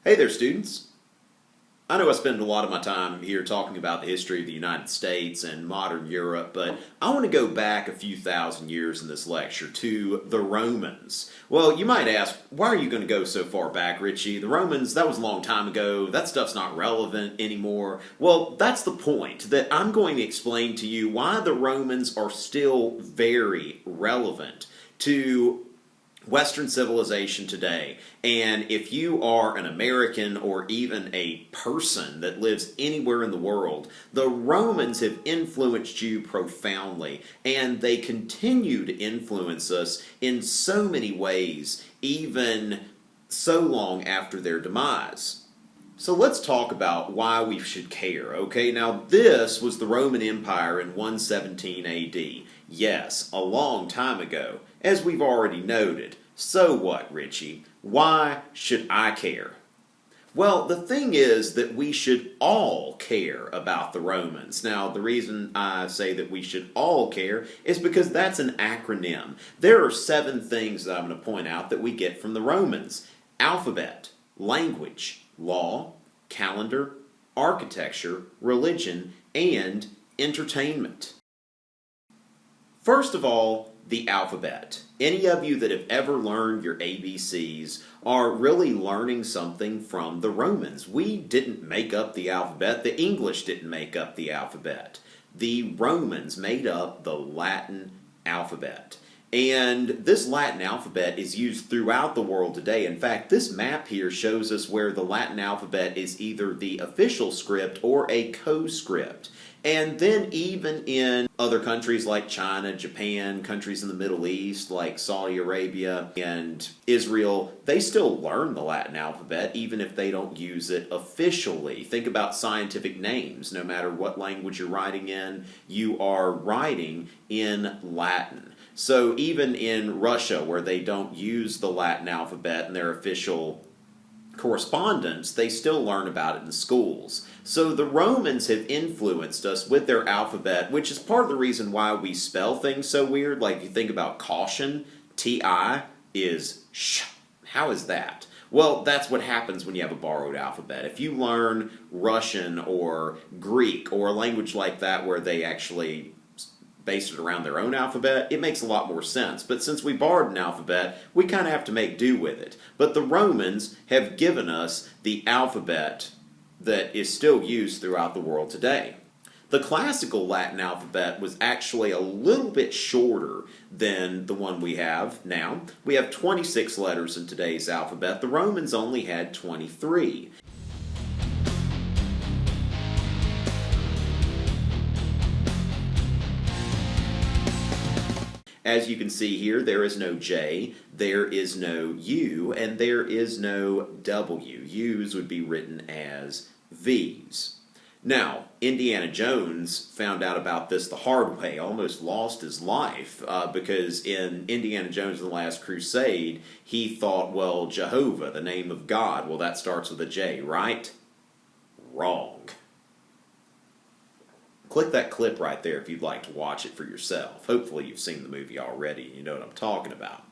Hey there, students. I know I spend a lot of my time here talking about the history of the United States and modern Europe, but I want to go back a few thousand years in this lecture to the Romans. Well, you might ask, why are you going to go so far back, Richie? The Romans, that was a long time ago. That stuff's not relevant anymore. Well, that's the point, that I'm going to explain to you why the Romans are still very relevant to Western civilization today. And if you are an American or even a person that lives anywhere in the world, the Romans have influenced you profoundly, and they continue to influence us in so many ways, even so long after their demise. So let's talk about why we should care, okay? Now, this was the Roman Empire in 117 AD. Yes, a long time ago, as we've already noted. So what, Richie? Why should I care? Well, the thing is that we should all care about the Romans. Now, the reason I say that we should all care is because that's an acronym. There are 7 things that I'm going to point out that we get from the Romans: alphabet, language, law, calendar, architecture, religion, and entertainment. First of all, the alphabet. Any of you that have ever learned your ABCs are really learning something from the Romans. We didn't make up the alphabet. The English didn't make up the alphabet. The Romans made up the Latin alphabet. And this Latin alphabet is used throughout the world today. In fact, this map here shows us where the Latin alphabet is either the official script or a co-script. And then even in other countries like China, Japan, countries in the Middle East like Saudi Arabia and Israel, they still learn the Latin alphabet even if they don't use it officially. Think about scientific names. No matter what language you're writing in, you are writing in Latin. So even in Russia, where they don't use the Latin alphabet in their official correspondence, they still learn about it in schools. So the Romans have influenced us with their alphabet, which is part of the reason why we spell things so weird. Like if you think about caution, T-I is sh. How is that? Well, that's what happens when you have a borrowed alphabet. If you learn Russian or Greek or a language like that where they actually based it around their own alphabet, it makes a lot more sense. But since we borrowed an alphabet, we kind of have to make do with it. But the Romans have given us the alphabet that is still used throughout the world today. The classical Latin alphabet was actually a little bit shorter than the one we have now. We have 26 letters in today's alphabet. The Romans only had 23. As you can see here, there is no J, there is no U, and there is no W. U's would be written as V's. Now, Indiana Jones found out about this the hard way, almost lost his life, because in Indiana Jones and the Last Crusade, he thought, well, Jehovah, the name of God, well, that starts with a J, right? Wrong. Click that clip right there if you'd like to watch it for yourself. Hopefully you've seen the movie already and you know what I'm talking about.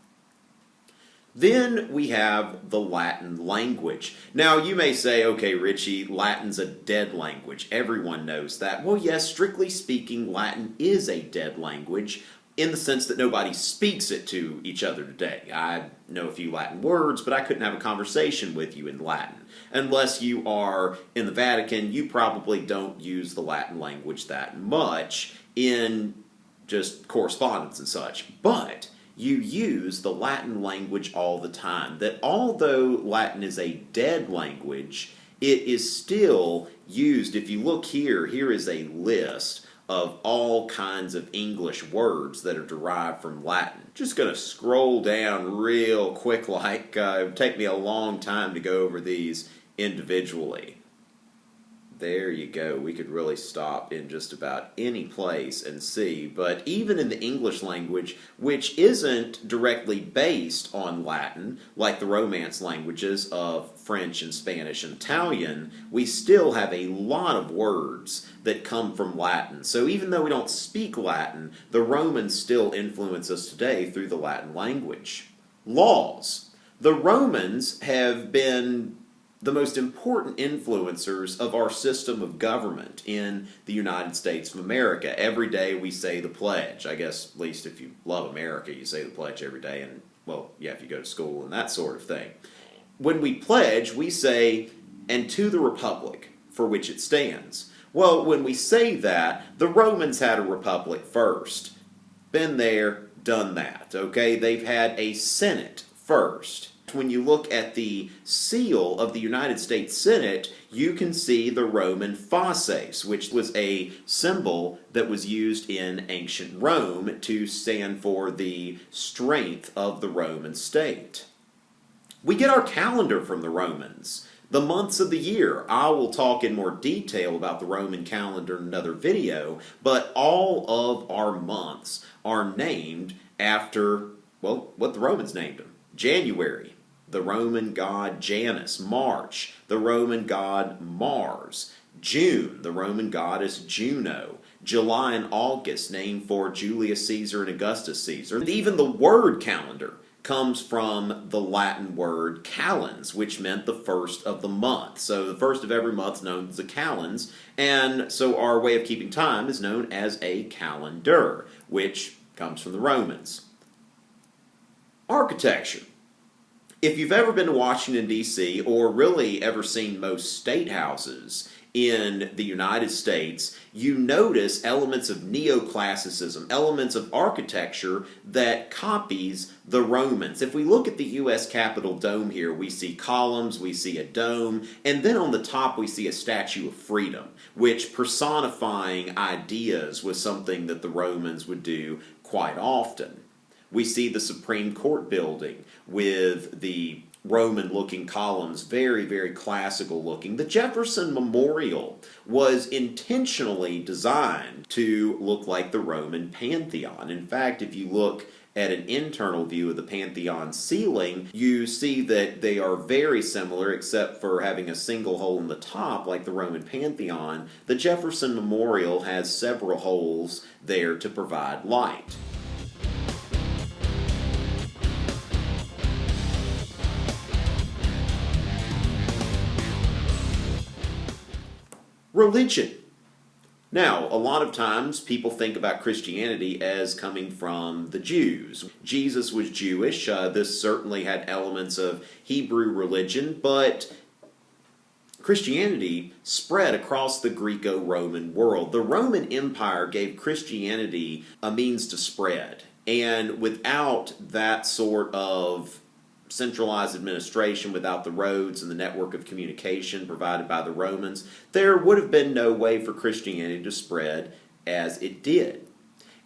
Then we have the Latin language. Now you may say, okay, Richie, Latin's a dead language. Everyone knows that. Well, yes, strictly speaking, Latin is a dead language in the sense that nobody speaks it to each other today. I know a few Latin words, but I couldn't have a conversation with you in Latin. Unless you are in the Vatican, you probably don't use the Latin language that much in just correspondence and such. But you use the Latin language all the time. That although Latin is a dead language, it is still used. If you look here, here is a list of all kinds of English words that are derived from Latin. Just going to scroll down real quick like, it would take me a long time to go over these individually. There you go. We could really stop in just about any place and see. But even in the English language, which isn't directly based on Latin, like the Romance languages of French and Spanish and Italian, we still have a lot of words that come from Latin. So even though we don't speak Latin, the Romans still influence us today through the Latin language. Laws. The Romans have been the most important influencers of our system of government in the United States of America. Every day we say the pledge. I guess, at least if you love America, you say the pledge every day, and, well, yeah, if you go to school and that sort of thing. When we pledge, we say, "and to the republic for which it stands." Well, when we say that, the Romans had a republic first. Been there, done that, okay? They've had a Senate first. When you look at the seal of the United States Senate, you can see the Roman fasces, which was a symbol that was used in ancient Rome to stand for the strength of the Roman state. We get our calendar from the Romans. The months of the year. I will talk in more detail about the Roman calendar in another video, but all of our months are named after, well, what the Romans named them. January, the Roman god Janus. March, the Roman god Mars. June, the Roman goddess Juno. July and August, named for Julius Caesar and Augustus Caesar. And even the word calendar comes from the Latin word calens, which meant the first of the month. So the first of every month is known as a calens, and so our way of keeping time is known as a calendar, which comes from the Romans. Architecture. If you've ever been to Washington, D.C., or really ever seen most state houses in the United States, you notice elements of neoclassicism, elements of architecture that copies the Romans. If we look at the U.S. Capitol dome here, we see columns, we see a dome, and then on the top we see a Statue of Freedom, which personifying ideas was something that the Romans would do quite often. We see the Supreme Court building with the Roman-looking columns, very, very classical looking. The Jefferson Memorial was intentionally designed to look like the Roman Pantheon. In fact, if you look at an internal view of the Pantheon ceiling, you see that they are very similar, except for having a single hole in the top like the Roman Pantheon. The Jefferson Memorial has several holes there to provide light. Religion. Now, a lot of times people think about Christianity as coming from the Jews. Jesus was Jewish. This certainly had elements of Hebrew religion, but Christianity spread across the Greco-Roman world. The Roman Empire gave Christianity a means to spread, and without that sort of centralized administration, without the roads and the network of communication provided by the Romans, there would have been no way for Christianity to spread as it did.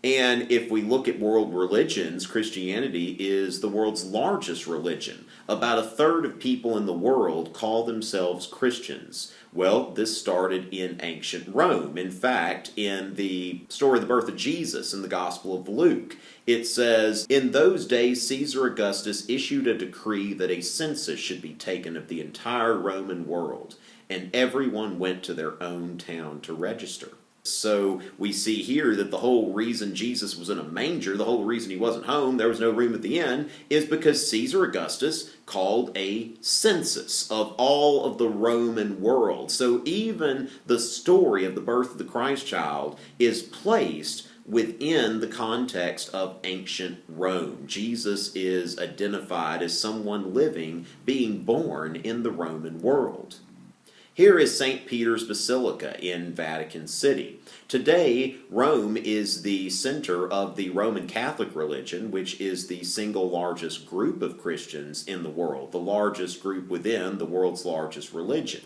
And if we look at world religions, Christianity is the world's largest religion. About a third of people in the world call themselves Christians. Well, this started in ancient Rome. In fact, in the story of the birth of Jesus in the Gospel of Luke, it says, "In those days Caesar Augustus issued a decree that a census should be taken of the entire Roman world, and everyone went to their own town to register." So we see here that the whole reason Jesus was in a manger, the whole reason he wasn't home, there was no room at the inn, is because Caesar Augustus called a census of all of the Roman world. So even the story of the birth of the Christ child is placed within the context of ancient Rome. Jesus is identified as someone living, being born in the Roman world. Here is St. Peter's Basilica in Vatican City. Today, Rome is the center of the Roman Catholic religion, which is the single largest group of Christians in the world, the largest group within the world's largest religion.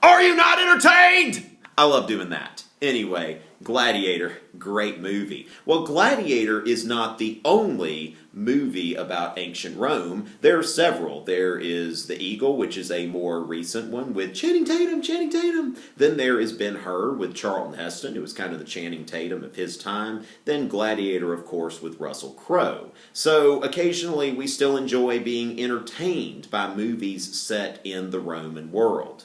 Are you not entertained? I love doing that. Anyway, Gladiator, great movie. Well, Gladiator is not the only movie about ancient Rome. There are several. There is The Eagle, which is a more recent one with Channing Tatum. Then there is Ben-Hur with Charlton Heston, who was kind of the Channing Tatum of his time. Then Gladiator, of course, with Russell Crowe. So occasionally we still enjoy being entertained by movies set in the Roman world.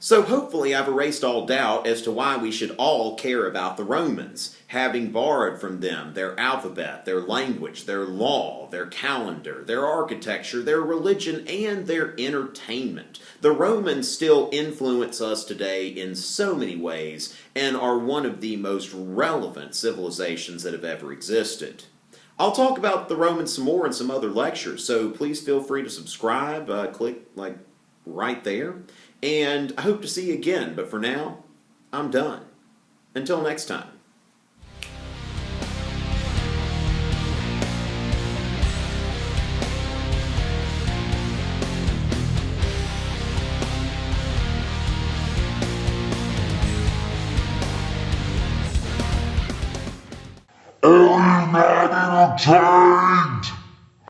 So hopefully I've erased all doubt as to why we should all care about the Romans, having borrowed from them their alphabet, their language, their law, their calendar, their architecture, their religion, and their entertainment. The Romans still influence us today in so many ways and are one of the most relevant civilizations that have ever existed. I'll talk about the Romans some more in some other lectures, so please feel free to subscribe, click right there, and I hope to see you again, but for now, I'm done. Until next time. Are you not entertained?